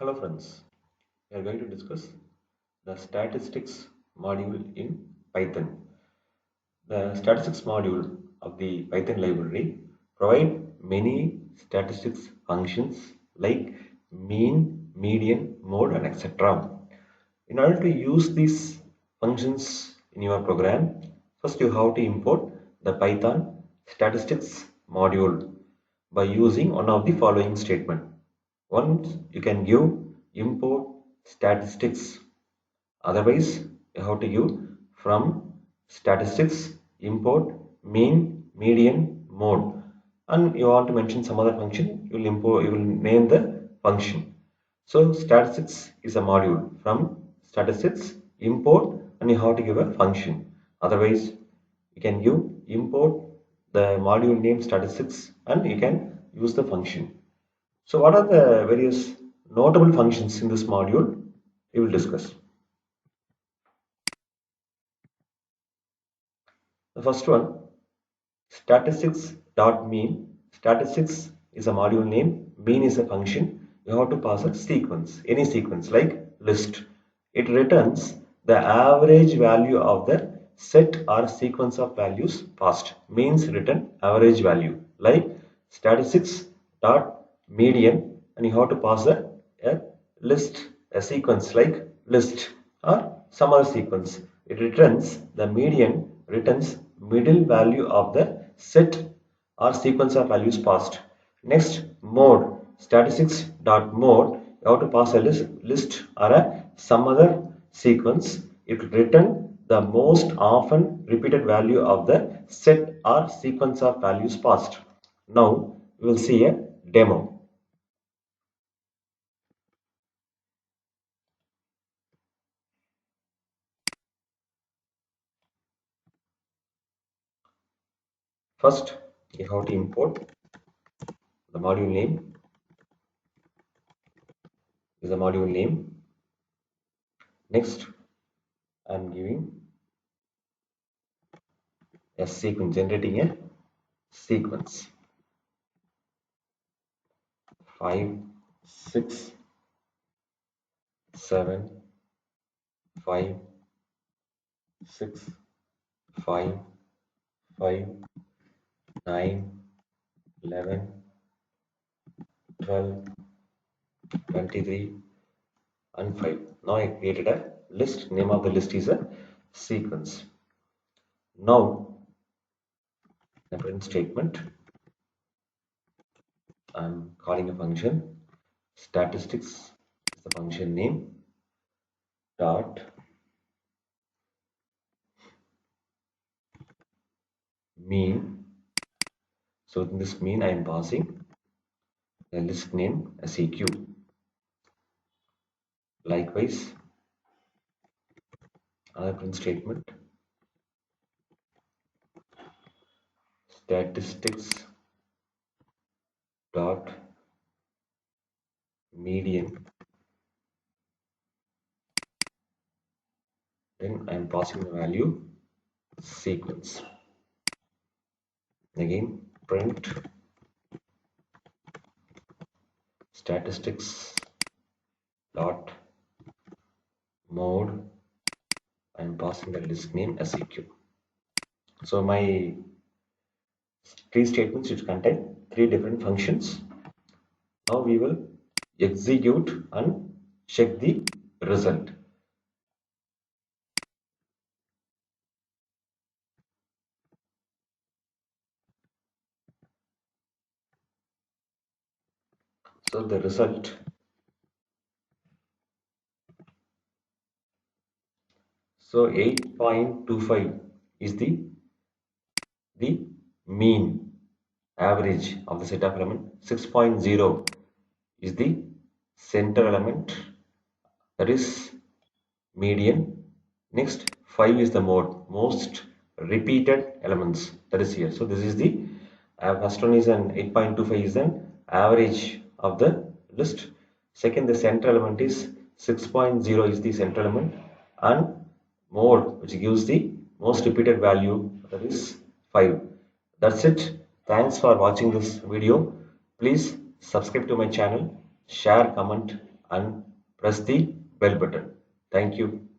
Hello friends, we are going to discuss the statistics module in Python. The statistics module of the Python library provide many statistics functions like mean, median, mode and etc. In order to use these functions in your program, first you have to import the Python statistics module by using one of the following statement. Once you can give import statistics, otherwise you have to give from statistics import mean, median, mode, and you want to mention some other function, you will name the function. So statistics is a module. From statistics import and you have to give a function, otherwise you can give import the module name statistics and you can use the function. So what are the various notable functions in this module we will discuss. The first one, statistics.mean. Statistics is a module name, mean is a function. You have to pass a sequence, any sequence like list. It returns the average value of the set or sequence of values passed. Means return average value like statistics dot median, and you have to pass a list, a sequence like list or some other sequence. It returns the median, returns middle value of the set or sequence of values passed. Next, mode, statistics dot mode, you have to pass a list or a some other sequence. It will return the most often repeated value of the set or sequence of values passed. Now we will see a demo. First, you have to import the module name is the module name. Next, I am giving a sequence, generating a sequence 5, 6, 7, 5, 6, 5, 5, 9, 11, 12, 23 and 5. Now I created a list. Name of the list is a sequence. Now the print statement, I am calling a function statistics is the function name dot mean. So in this mean I am passing the list name seq. Likewise, another print statement statistics dot median. Then I am passing the value sequence. Again, print statistics dot mode. I am passing the list name seq. So my three statements which contain three different functions. Now we will execute and check the result. So the result, so 8.25 is the mean average of the set of element. 6.0 is the center element, that is median. Next, 5 is the mode, most repeated elements, that is here. So this is the first one is an 8.25 is an average of the list. Second, the center element is 6.0 is the center element, and mode which gives the most repeated value, that is 5. That's it. Thanks for watching this video. Please subscribe to my channel, share, comment and press the bell button. Thank you.